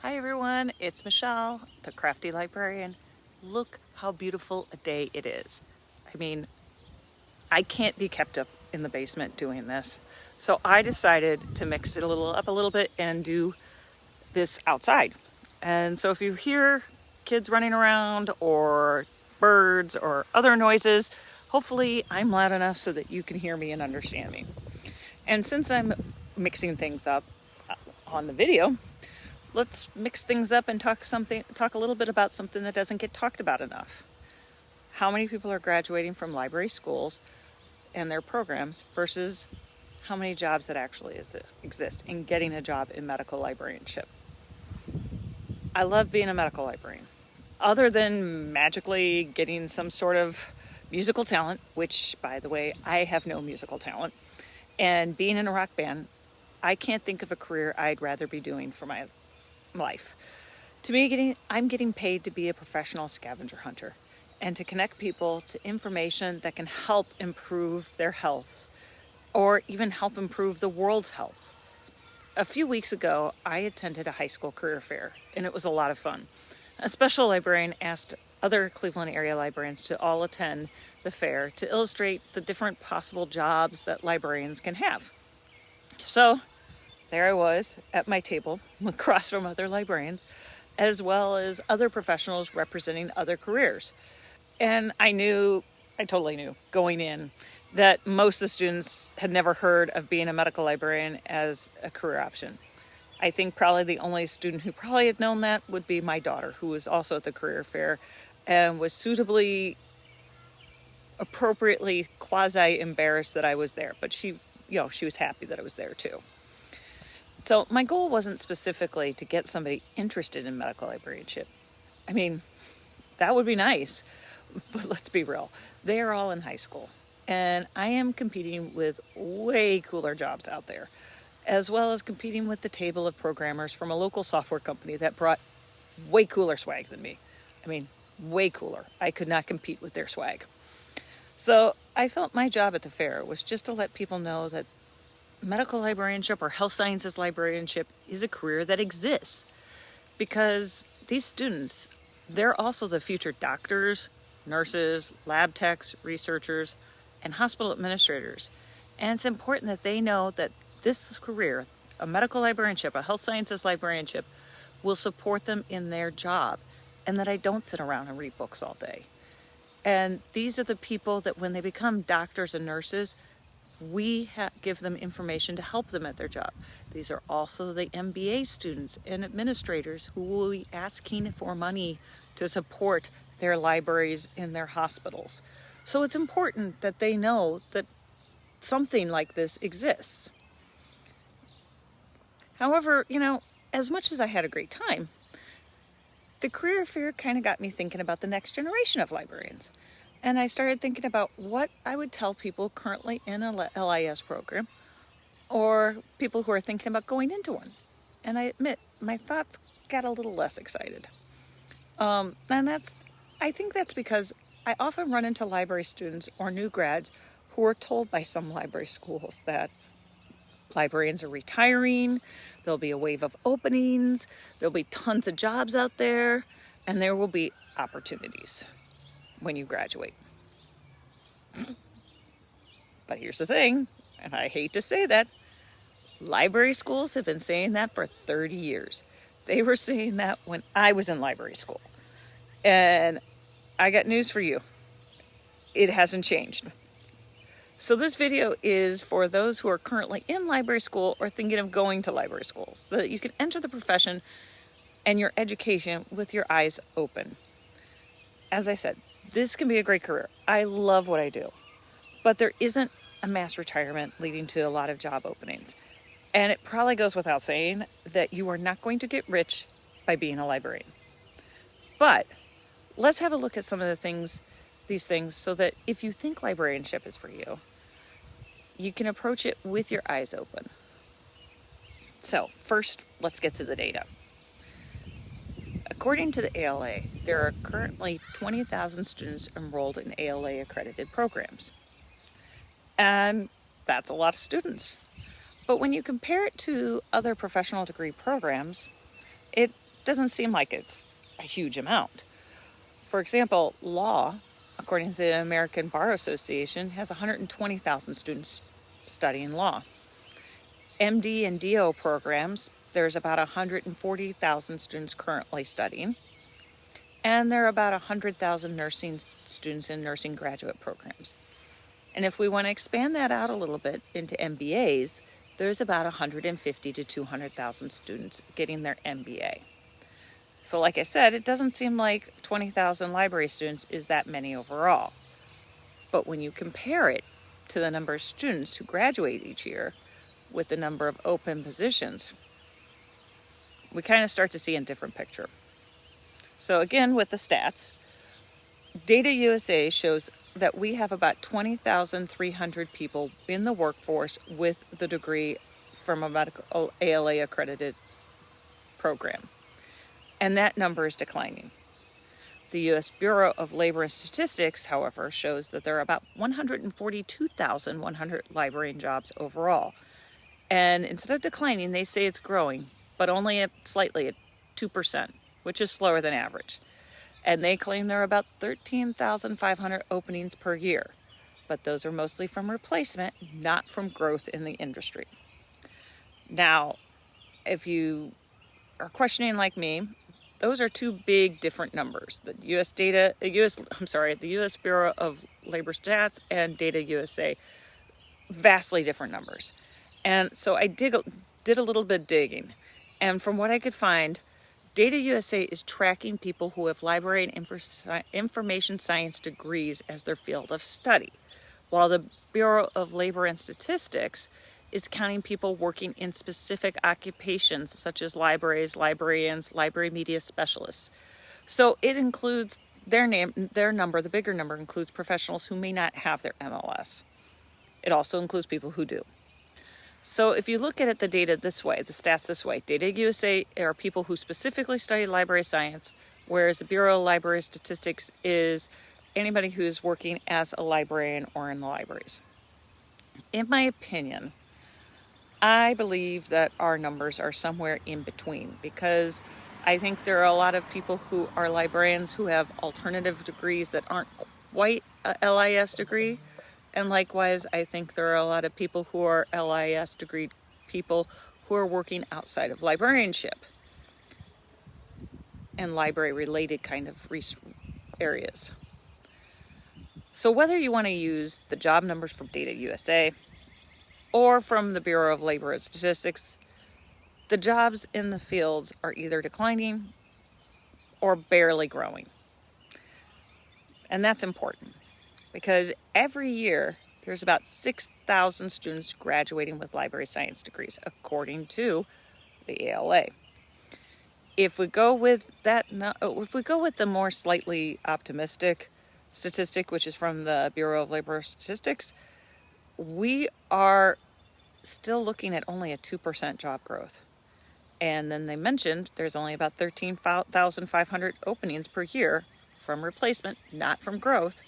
Hi everyone, it's Michelle, the Krafty Librarian. Look how beautiful a day it is. I mean, I can't be kept up in the basement doing this. So I decided to mix it up a little bit and do this outside. And so if you hear kids running around or birds or other noises, hopefully I'm loud enough so that you can hear me and understand me. And since I'm mixing things up on the video, let's mix things up and talk a little bit about something that doesn't get talked about enough. How many people are graduating from library schools and their programs versus how many jobs that actually exist in getting a job in medical librarianship? I love being a medical librarian. Other than magically getting some sort of musical talent, which, by the way, I have no musical talent, and being in a rock band, I can't think of a career I'd rather be doing for my life. To me, I'm getting paid to be a professional scavenger hunter and to connect people to information that can help improve their health or even help improve the world's health. A few weeks ago, I attended a high school career fair, and it was a lot of fun. A special librarian asked other Cleveland area librarians to all attend the fair to illustrate the different possible jobs that librarians can have. So there I was at my table across from other librarians, as well as other professionals representing other careers. And I totally knew going in that most of the students had never heard of being a medical librarian as a career option. I think probably the only student who probably had known that would be my daughter, who was also at the career fair and was appropriately quasi-embarrassed that I was there. But she was happy that I was there too. So my goal wasn't specifically to get somebody interested in medical librarianship. I mean, that would be nice, but let's be real. They are all in high school, and I am competing with way cooler jobs out there, as well as competing with the table of programmers from a local software company that brought way cooler swag than me. I mean, way cooler. I could not compete with their swag. So I felt my job at the fair was just to let people know that medical librarianship or health sciences librarianship is a career that exists, because these students, they're also the future doctors, nurses, lab techs, researchers, and hospital administrators. And it's important that they know that this career, a medical librarianship, a health sciences librarianship, will support them in their job, and that I don't sit around and read books all day. And these are the people that when they become doctors and nurses, we give them information to help them at their job. These are also the MBA students and administrators who will be asking for money to support their libraries in their hospitals. So it's important that they know that something like this exists. However, as much as I had a great time, the career fair kind of got me thinking about the next generation of librarians. And I started thinking about what I would tell people currently in a LIS program or people who are thinking about going into one. And I admit, my thoughts got a little less excited. I think that's because I often run into library students or new grads who are told by some library schools that librarians are retiring, there'll be a wave of openings, there'll be tons of jobs out there, and there will be opportunities when you graduate. But here's the thing, and I hate to say that, library schools have been saying that for 30 years. They were saying that when I was in library school. And I got news for you. It hasn't changed. So this video is for those who are currently in library school or thinking of going to library schools, so that you can enter the profession and your education with your eyes open. As I said, this can be a great career. I love what I do. But there isn't a mass retirement leading to a lot of job openings. And it probably goes without saying that you are not going to get rich by being a librarian. But let's have a look at some of these things so that if you think librarianship is for you, you can approach it with your eyes open. So first, let's get to the data. According to the ALA, there are currently 20,000 students enrolled in ALA accredited programs. And that's a lot of students. But when you compare it to other professional degree programs, it doesn't seem like it's a huge amount. For example, law, according to the American Bar Association, has 120,000 students studying law. MD and DO programs, there's about 140,000 students currently studying. And there are about 100,000 nursing students in nursing graduate programs. And if we want to expand that out a little bit into MBAs, there's about 150 to 200,000 students getting their MBA. So like I said, it doesn't seem like 20,000 library students is that many overall. But when you compare it to the number of students who graduate each year with the number of open positions, we kind of start to see a different picture. So again, with the stats, Data USA shows that we have about 20,300 people in the workforce with the degree from a medical ALA accredited program. And that number is declining. The U.S. Bureau of Labor and Statistics, however, shows that there are about 142,100 librarian jobs overall. And instead of declining, they say it's growing, but only slightly at 2%, which is slower than average. And they claim there are about 13,500 openings per year. But those are mostly from replacement, not from growth in the industry. Now, if you are questioning like me, those are two big different numbers. The U.S. Bureau of Labor Stats and Data USA, vastly different numbers. And so I did a little bit of digging. And from what I could find, Data USA is tracking people who have library and information science degrees as their field of study, while the Bureau of Labor and Statistics is counting people working in specific occupations such as libraries, librarians, library media specialists. So it includes their number, the bigger number includes professionals who may not have their MLIS. It also includes people who do. So if you look at the data this way, the stats this way, Data USA are people who specifically study library science, whereas the Bureau of Library Statistics is anybody who's working as a librarian or in the libraries. In my opinion, I believe that our numbers are somewhere in between, because I think there are a lot of people who are librarians who have alternative degrees that aren't quite a LIS degree. And likewise, I think there are a lot of people who are LIS degree people who are working outside of librarianship and library related kind of areas. So whether you want to use the job numbers from Data USA or from the Bureau of Labor and Statistics, the jobs in the fields are either declining or barely growing. And that's important because every year there's about 6,000 students graduating with library science degrees, according to the ALA. If we go with the more slightly optimistic statistic, which is from the Bureau of Labor Statistics, we are still looking at only a 2% job growth. And then they mentioned there's only about 13,500 openings per year from replacement, not from growth.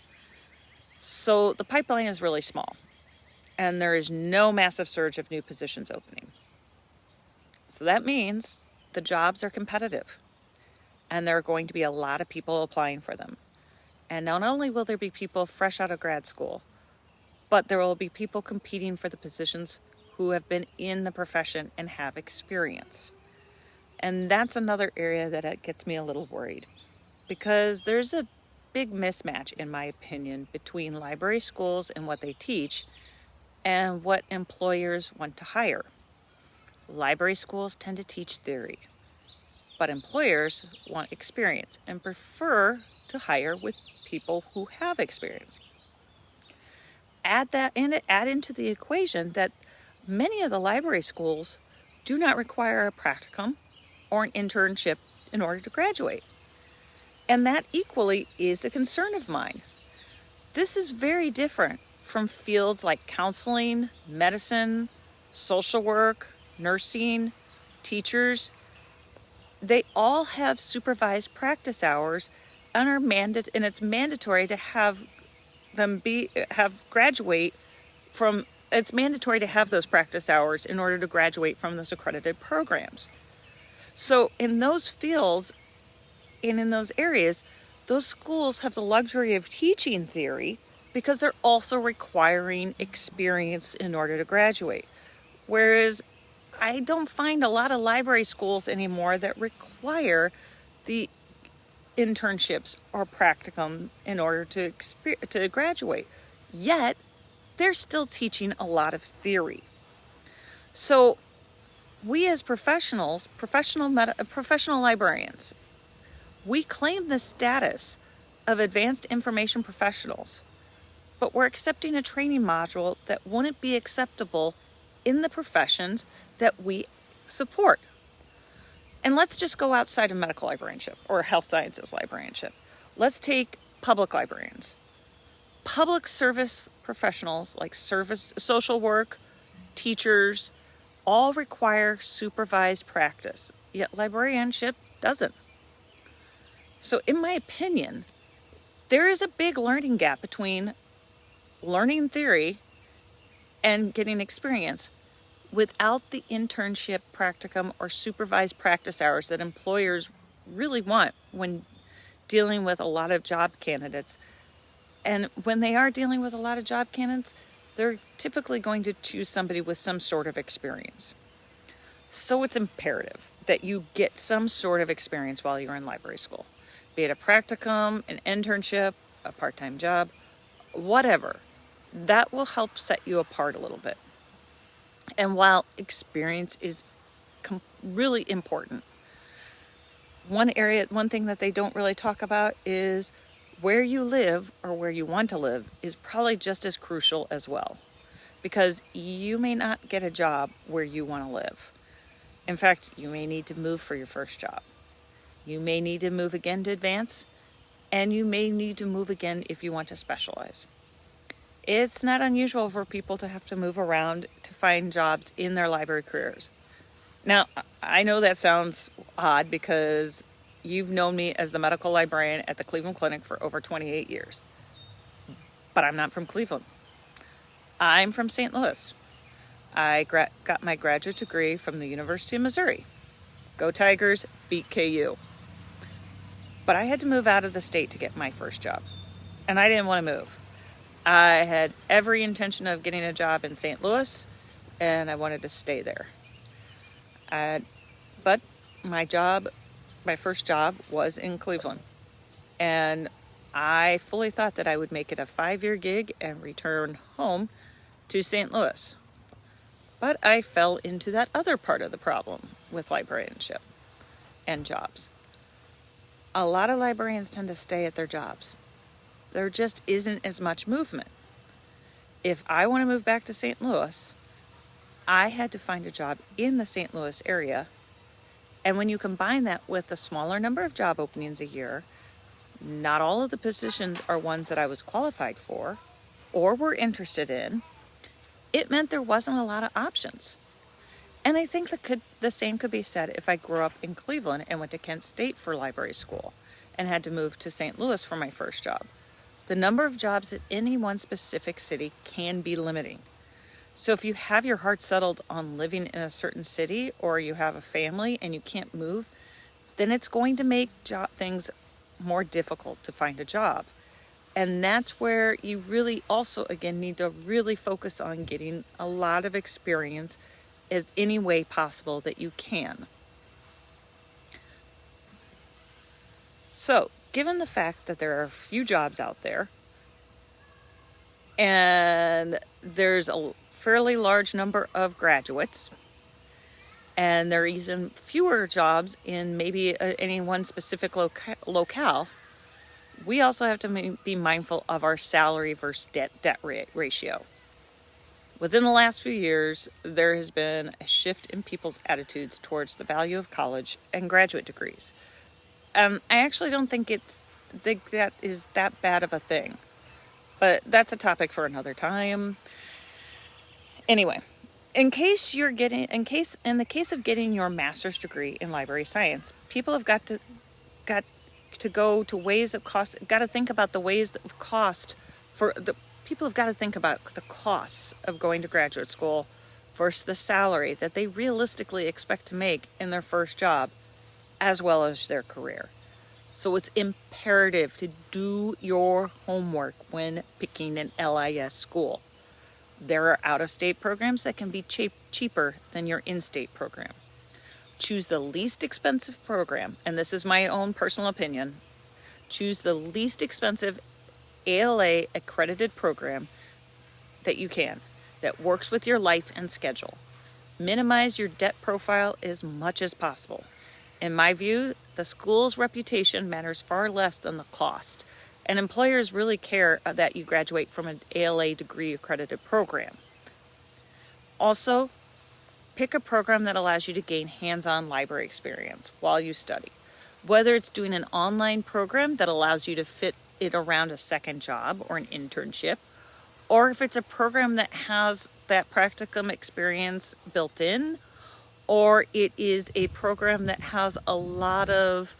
So the pipeline is really small, and there is no massive surge of new positions opening. So that means the jobs are competitive, and there are going to be a lot of people applying for them. And not only will there be people fresh out of grad school, but there will be people competing for the positions who have been in the profession and have experience. And that's another area that gets me a little worried, because there's a big mismatch, in my opinion, between library schools and what they teach and what employers want to hire. Library schools tend to teach theory, but employers want experience and prefer to hire with people who have experience. Add into the equation that many of the library schools do not require a practicum or an internship in order to graduate. And that equally is a concern of mine. This is very different from fields like counseling, medicine, social work, nursing, teachers. They all have supervised practice hours and and it's mandatory to have them it's mandatory to have those practice hours in order to graduate from those accredited programs. So in those fields and in those areas, those schools have the luxury of teaching theory because they're also requiring experience in order to graduate. Whereas I don't find a lot of library schools anymore that require the internships or practicum in order to graduate. Yet, they're still teaching a lot of theory. So, we as professionals, professional librarians, we claim the status of advanced information professionals, but we're accepting a training module that wouldn't be acceptable in the professions that we support. And let's just go outside of medical librarianship or health sciences librarianship. Let's take public librarians. Public service professionals like social work, teachers, all require supervised practice, yet librarianship doesn't. So in my opinion, there is a big learning gap between learning theory and getting experience without the internship, practicum, or supervised practice hours that employers really want when dealing with a lot of job candidates. And when they are dealing with a lot of job candidates, they're typically going to choose somebody with some sort of experience. So it's imperative that you get some sort of experience while you're in library school, be it a practicum, an internship, a part-time job, whatever. That will help set you apart a little bit. And while experience is really important, one thing that they don't really talk about is where you live or where you want to live is probably just as crucial as well, because you may not get a job where you want to live. In fact, you may need to move for your first job. You may need to move again to advance, and you may need to move again if you want to specialize. It's not unusual for people to have to move around to find jobs in their library careers. Now, I know that sounds odd because you've known me as the medical librarian at the Cleveland Clinic for over 28 years. But I'm not from Cleveland. I'm from St. Louis. I got my graduate degree from the University of Missouri. Go Tigers, beat KU. But I had to move out of the state to get my first job. And I didn't want to move. I had every intention of getting a job in St. Louis, and I wanted to stay there. But my first job was in Cleveland. And I fully thought that I would make it a 5-year gig and return home to St. Louis. But I fell into that other part of the problem with librarianship and jobs. A lot of librarians tend to stay at their jobs. There just isn't as much movement. If I want to move back to St. Louis, I had to find a job in the St. Louis area. And when you combine that with a smaller number of job openings a year, not all of the positions are ones that I was qualified for or were interested in. It meant there wasn't a lot of options. And I think the same could be said if I grew up in Cleveland and went to Kent State for library school and had to move to St. Louis for my first job. The number of jobs at any one specific city can be limiting. So if you have your heart settled on living in a certain city, or you have a family and you can't move, then it's going to make things more difficult to find a job. And that's where you really also, again, need to really focus on getting a lot of experience as any way possible that you can. So, given the fact that there are a few jobs out there, and there's a fairly large number of graduates, and there are even fewer jobs in maybe any one specific locale, we also have to be mindful of our salary versus debt ratio. Within the last few years, there has been a shift in people's attitudes towards the value of college and graduate degrees. I actually don't think that is that bad of a thing, but that's a topic for another time. Anyway, in the case of getting your master's degree in library science, people have got to go to ways of cost. Got to think about the ways of cost for the people have got to think about the costs of going to graduate school versus the salary that they realistically expect to make in their first job as well as their career. So it's imperative to do your homework when picking an LIS school. There are out-of-state programs that can be cheaper than your in-state program. Choose the least expensive program, and this is my own personal opinion. Choose the least expensive ALA accredited program that you can, that works with your life and schedule. Minimize your debt profile as much as possible. In my view, the school's reputation matters far less than the cost, and employers really care that you graduate from an ALA degree accredited program. Also, pick a program that allows you to gain hands-on library experience while you study. Whether it's doing an online program that allows you to fit it around a second job or an internship, or if it's a program that has that practicum experience built in, or it is a program that has a lot of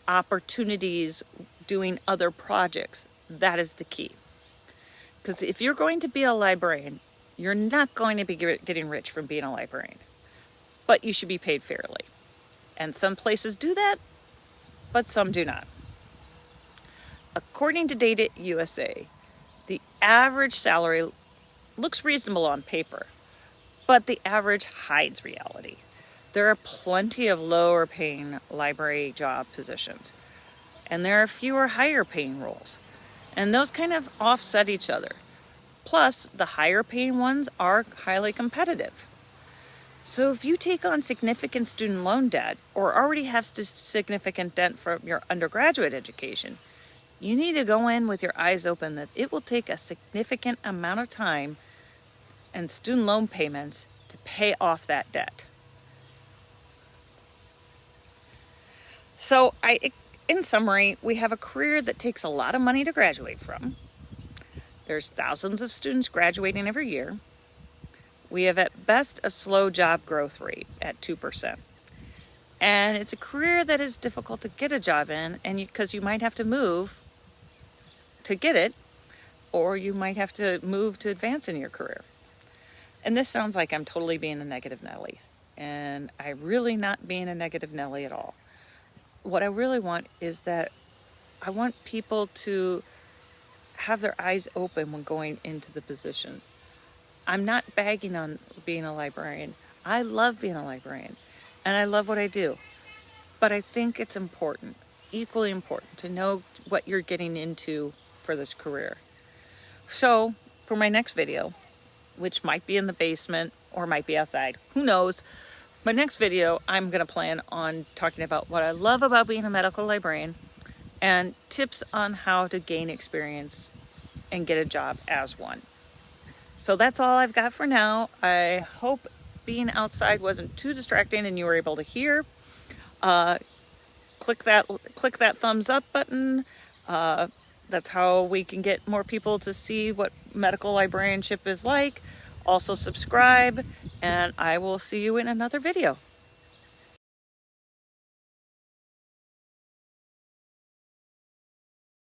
opportunities doing other projects. That is the key. Because if you're going to be a librarian, you're not going to be getting rich from being a librarian, but you should be paid fairly. And some places do that, but some do not. According to Data USA, the average salary looks reasonable on paper, but the average hides reality. There are plenty of lower paying library job positions, and there are fewer higher paying roles, and those kind of offset each other. Plus, the higher paying ones are highly competitive. So if you take on significant student loan debt or already have significant debt from your undergraduate education, you need to go in with your eyes open that it will take a significant amount of time and student loan payments to pay off that debt. So in summary, we have a career that takes a lot of money to graduate from. There's thousands of students graduating every year. We have at best a slow job growth rate at 2%. And it's a career that is difficult to get a job in, and because you might have to move to get it, or you might have to move to advance in your career. And this sounds like I'm totally being a negative Nelly, and I'm really not being a negative Nelly at all. What I really want is that I want people to have their eyes open when going into the position. I'm not bagging on being a librarian. I love being a librarian, and I love what I do. But I think it's important, equally important, to know what you're getting into for this career. So for my next video, which might be in the basement or might be outside, who knows, my next video I'm going to plan on talking about what I love about being a medical librarian and tips on how to gain experience and get a job as one. So that's all I've got for now. I hope being outside wasn't too distracting and you were able to hear. Click that thumbs up button. That's how we can get more people to see what medical librarianship is like. Also subscribe, and I will see you in another video.